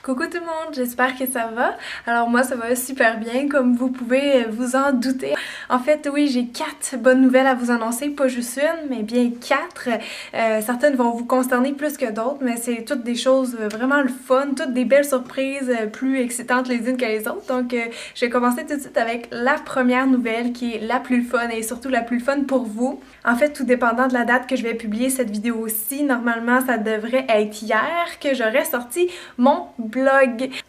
Coucou tout le monde, j'espère que ça va. Alors moi ça va super bien comme vous pouvez vous en douter. En fait oui, j'ai 4 bonnes nouvelles à vous annoncer, pas juste une mais bien 4. Certaines vont vous concerner plus que d'autres, mais c'est toutes des choses vraiment le fun, toutes des belles surprises plus excitantes les unes que les autres. Donc je vais commencer tout de suite avec la première nouvelle qui est la plus fun et surtout la plus fun pour vous. En fait, tout dépendant de la date que je vais publier cette vidéo-ci, normalement ça devrait être hier que j'aurais sorti mon blog.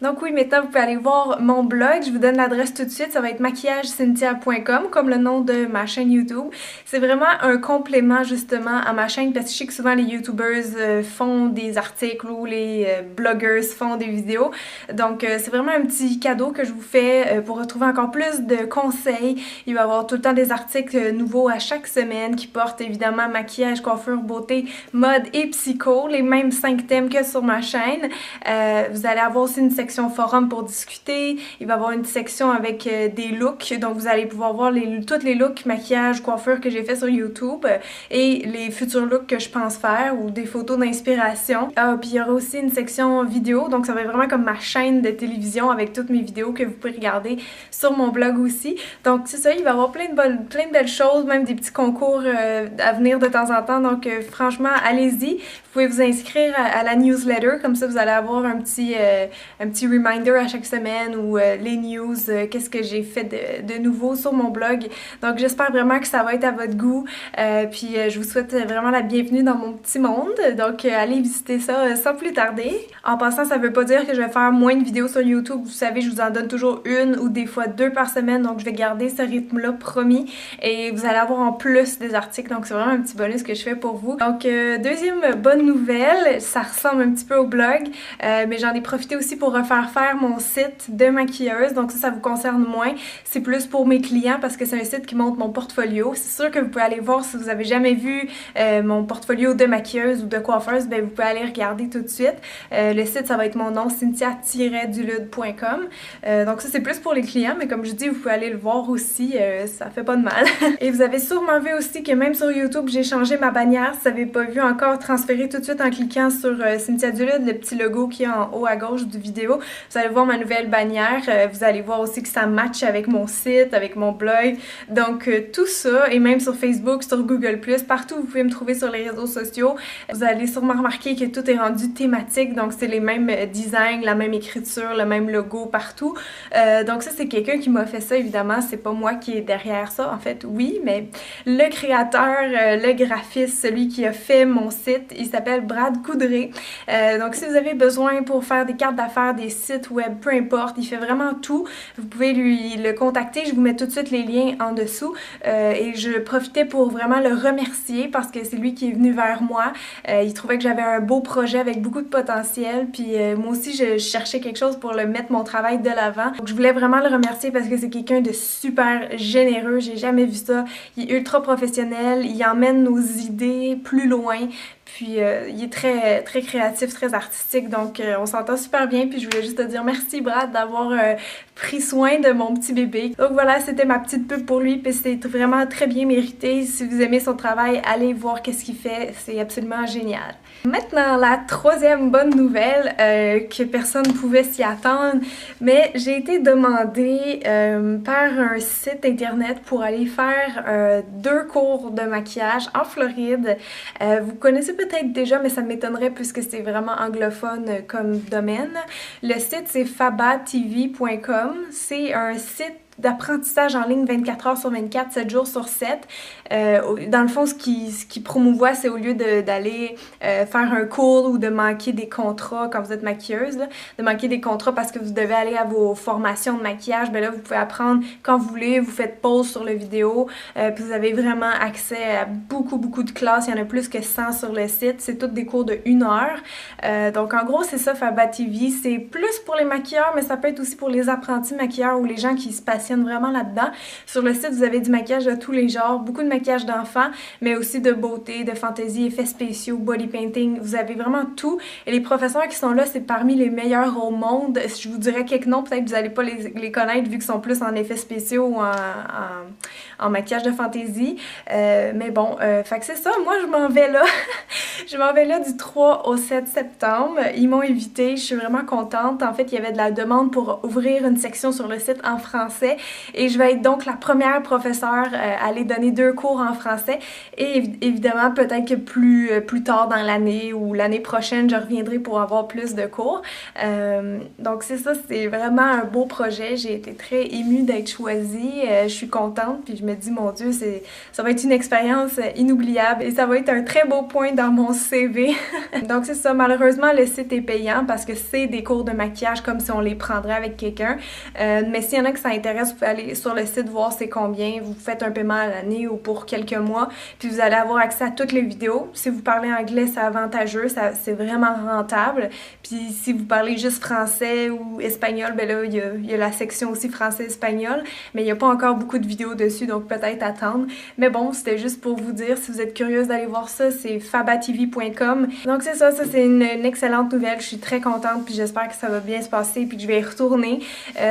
Donc oui, maintenant vous pouvez aller voir mon blog. Je vous donne l'adresse tout de suite. Ça va être maquillageCynthia.com comme le nom de ma chaîne YouTube. C'est vraiment un complément justement à ma chaîne parce que je sais que souvent les YouTubers font des articles ou les bloggers font des vidéos. Donc c'est vraiment un petit cadeau que je vous fais pour retrouver encore plus de conseils. Il va y avoir tout le temps des articles nouveaux à chaque semaine qui portent évidemment maquillage, coiffure, beauté, mode et psycho. Les mêmes 5 thèmes que sur ma chaîne. Vous allez avoir aussi une section forum pour discuter. Il va y avoir une section avec des looks. Donc vous allez pouvoir voir tous les looks, maquillage, coiffure que j'ai fait sur YouTube et les futurs looks que je pense faire ou des photos d'inspiration. Puis il y aura aussi une section vidéo. Donc ça va être vraiment comme ma chaîne de télévision avec toutes mes vidéos que vous pouvez regarder sur mon blog aussi. Donc c'est ça, il va y avoir plein de belles choses, même des petits concours à venir de temps en temps. Donc franchement, allez-y. Vous pouvez vous inscrire à la newsletter. Comme ça, vous allez avoir un petit reminder à chaque semaine ou les news, qu'est-ce que j'ai fait de nouveau sur mon blog. Donc j'espère vraiment que ça va être à votre goût. Puis je vous souhaite vraiment la bienvenue dans mon petit monde. Donc allez visiter ça sans plus tarder. En passant, ça veut pas dire que je vais faire moins de vidéos sur YouTube. Vous savez, je vous en donne toujours une ou des fois 2 par semaine. Donc je vais garder ce rythme-là, promis. Et vous allez avoir en plus des articles. Donc c'est vraiment un petit bonus que je fais pour vous. Donc deuxième bonne nouvelle, ça ressemble un petit peu au blog, mais j'en ai profité aussi pour refaire faire mon site de maquilleuse. Donc ça vous concerne moins. C'est plus pour mes clients parce que c'est un site qui montre mon portfolio. C'est sûr que vous pouvez aller voir si vous avez jamais vu mon portfolio de maquilleuse ou de coiffeuse, ben vous pouvez aller regarder tout de suite. Le site, ça va être mon nom, cynthia-dulude.com. Donc ça, c'est plus pour les clients, mais comme je dis, vous pouvez aller le voir aussi, ça fait pas de mal. Et vous avez sûrement vu aussi que même sur YouTube, j'ai changé ma bannière. Si vous n'avez pas vu encore, transférez tout de suite en cliquant sur Cynthia Dulude, le petit logo qui est en haut à gauche du vidéo. Vous allez voir ma nouvelle bannière. Vous allez voir aussi que ça match avec mon site, avec mon blog. Donc tout ça, et même sur Facebook, sur Google+, partout où vous pouvez me trouver sur les réseaux sociaux. Vous allez sûrement remarquer que tout est rendu thématique. Donc c'est les mêmes designs, la même écriture, le même logo partout. Donc ça, c'est quelqu'un qui m'a fait ça, évidemment. C'est pas moi qui est derrière ça. En fait, oui, mais le créateur, le graphiste, celui qui a fait mon site, il s'appelle Brad Coudray. Donc si vous avez besoin pour faire des cartes d'affaires, des sites web, peu importe, il fait vraiment tout. Vous pouvez le contacter, je vous mets tout de suite les liens en dessous. Et je profitais pour vraiment le remercier parce que c'est lui qui est venu vers moi. Il trouvait que j'avais un beau projet avec beaucoup de potentiel. Puis moi aussi, je cherchais quelque chose pour mettre mon travail de l'avant. Donc je voulais vraiment le remercier parce que c'est quelqu'un de super généreux. J'ai jamais vu ça. Il est ultra professionnel. Il emmène nos idées plus loin. Puis il est très, très créatif, très artistique, donc on s'entend super bien. Puis je voulais juste te dire merci Brad d'avoir pris soin de mon petit bébé. Donc voilà, c'était ma petite pub pour lui, puis c'est vraiment très bien mérité. Si vous aimez son travail, allez voir qu'est-ce qu'il fait, c'est absolument génial. Maintenant, la troisième bonne nouvelle que personne ne pouvait s'y attendre, mais j'ai été demandée par un site internet pour aller faire 2 cours de maquillage en Floride. Vous connaissez peut-être déjà, mais ça m'étonnerait puisque c'est vraiment anglophone comme domaine. Le site, c'est fabatv.com. C'est un site d'apprentissage en ligne 24 heures sur 24, 7 jours sur 7. Dans le fond, ce qui promouvoit, c'est au lieu d'aller faire un cours ou de manquer des contrats quand vous êtes maquilleuse, là, de manquer des contrats parce que vous devez aller à vos formations de maquillage, ben là, vous pouvez apprendre quand vous voulez, vous faites pause sur la vidéo, puis vous avez vraiment accès à beaucoup de classes. Il y en a plus que 100 sur le site. C'est toutes des cours de 1 heure. Donc, en gros, c'est ça, Fabat TV. C'est plus pour les maquilleurs, mais ça peut être aussi pour les apprentis maquilleurs ou les gens qui se passionnent vraiment là-dedans. Sur le site, vous avez du maquillage de tous les genres, beaucoup de maquillage d'enfants, mais aussi de beauté, de fantaisie, effets spéciaux, body painting. Vous avez vraiment tout. Et les professeurs qui sont là, c'est parmi les meilleurs au monde. Je vous dirais quelques noms, peut-être que vous n'allez pas les connaître vu qu'ils sont plus en effets spéciaux ou en maquillage de fantaisie. Mais bon, fait que c'est ça. Moi, je m'en vais là. Je m'en vais là du 3 au 7 septembre. Ils m'ont invitée, je suis vraiment contente. En fait, il y avait de la demande pour ouvrir une section sur le site en français et je vais être donc la première professeure à aller donner 2 cours en français et évidemment peut-être que plus tard dans l'année ou l'année prochaine, je reviendrai pour avoir plus de cours. Donc c'est ça, c'est vraiment un beau projet. J'ai été très émue d'être choisie. Je suis contente puis je me dis, mon Dieu, ça va être une expérience inoubliable et ça va être un très beau point dans mon CV. Donc c'est ça, malheureusement le site est payant parce que c'est des cours de maquillage comme si on les prendrait avec quelqu'un. Mais s'il y en a qui ça intéresse, vous pouvez aller sur le site voir c'est combien. Vous faites un paiement à l'année ou pour quelques mois puis vous allez avoir accès à toutes les vidéos. Si vous parlez anglais, c'est avantageux, c'est vraiment rentable. Puis si vous parlez juste français ou espagnol, ben là il y a la section aussi français-espagnol, mais il n'y a pas encore beaucoup de vidéos dessus, donc peut-être attendre. Mais bon, c'était juste pour vous dire, si vous êtes curieuse d'aller voir ça, c'est fabatv.com. Donc c'est ça, c'est une excellente nouvelle. Je suis très contente puis j'espère que ça va bien se passer puis que je vais y retourner.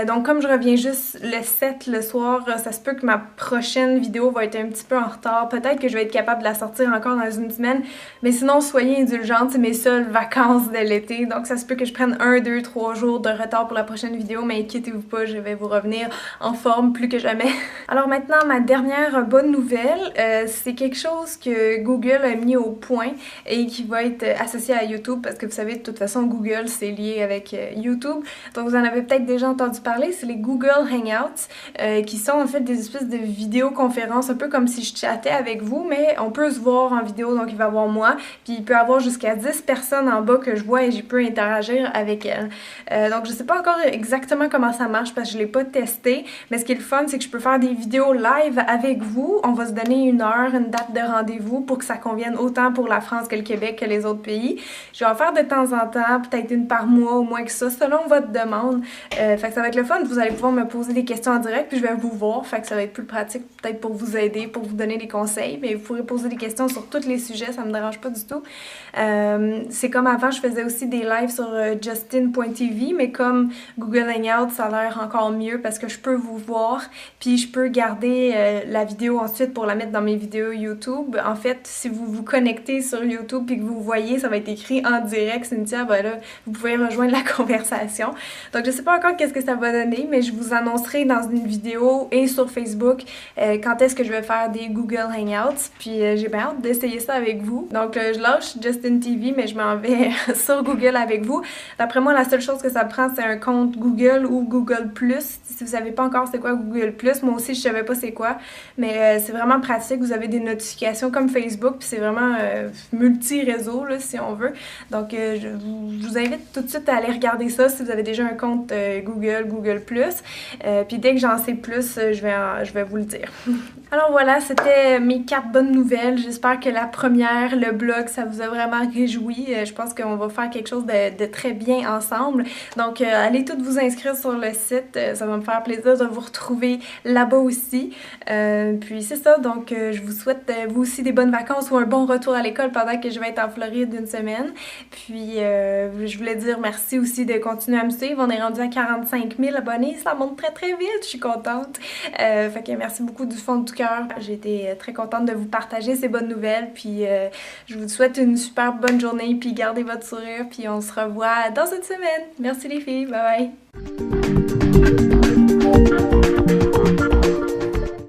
Donc comme je reviens juste le 7 le soir, ça se peut que ma prochaine vidéo va être un petit peu en retard. Peut-être que je vais être capable de la sortir encore dans une semaine, mais sinon soyez indulgentes, c'est mes seules vacances de l'été. Donc ça se peut que je prenne 1, 2, 3 jours de retard pour la prochaine vidéo, mais inquiétez-vous pas, je vais vous revenir en forme plus que jamais. Alors maintenant, ma dernière bonne nouvelle, c'est quelque chose que Google a mis au point et qui va être associé à YouTube parce que vous savez, de toute façon, Google, c'est lié avec YouTube. Donc vous en avez peut-être déjà entendu parler, c'est les Google Hangouts qui sont en fait des espèces de vidéoconférences, un peu comme si je chattais avec vous, mais on peut se voir en vidéo, donc il va y avoir moi, puis il peut y avoir jusqu'à 10 personnes en bas que je vois et je peux interagir avec elles. Donc je sais pas encore exactement comment ça marche parce que je l'ai pas testé, mais ce qui est le fun, c'est que je peux faire des vidéos live avec vous. On va se donner une heure, une date de rendez-vous pour que ça convienne autant pour la France que le Québec que les autres pays. Je vais en faire de temps en temps, peut-être une par mois au moins que ça, selon votre demande. Fait que ça va être le fun, vous allez pouvoir me poser des questions en direct puis je vais vous voir, fait que ça va être plus pratique peut-être pour vous aider, pour vous donner des conseils, mais vous pourrez poser des questions sur tous les sujets, ça me dérange pas du tout. C'est comme avant, je faisais aussi des lives sur Justin.tv, mais comme Google Hangout, ça a l'air encore mieux parce que je peux vous voir, puis je peux garder la vidéo ensuite pour la mettre dans mes vidéos YouTube. En fait, si vous vous connectez sur YouTube puis que vous voyez, ça va être écrit en direct, Cynthia, ben là, vous pouvez rejoindre la conversation. Donc je sais pas encore qu'est-ce que ça va donner, mais je vous annoncerai dans une vidéo et sur Facebook quand est-ce que je vais faire des Google Hangouts, puis j'ai bien hâte d'essayer ça avec vous. Donc je lâche Justin TV, mais je m'en vais sur Google avec vous. D'après moi, la seule chose que ça prend, c'est un compte Google ou Google+. Si vous savez pas encore c'est quoi Google+, moi aussi je savais pas c'est quoi, mais c'est vraiment pratique. Vous avez des notifications comme Facebook, puis c'est vraiment multi-réseau là, si on veut. Donc je vous invite tout de suite à aller regarder ça si vous avez déjà un compte Google+. Puis dès que j'en sais plus, je vais vous le dire. Alors voilà, c'était mes 4 bonnes nouvelles. J'espère que la première, le blog, ça vous a vraiment réjoui. Je pense qu'on va faire quelque chose de très bien ensemble. Donc allez toutes vous inscrire sur le site, ça va me faire plaisir de vous retrouver là-bas aussi. Puis c'est ça, donc je vous souhaite vous aussi des bonnes vacances ou un bon retour à l'école pendant que je vais être en Floride une semaine. Puis je voulais dire merci aussi de continuer à me suivre. On est rendu à 45 000 abonnés, ça monte très très vite, je suis contente. Fait que merci beaucoup du fond du cœur. J'ai été très contente de vous partager ces bonnes nouvelles. Puis je vous souhaite une super bonne journée. Puis gardez votre sourire. Puis on se revoit dans une semaine. Merci les filles. Bye bye.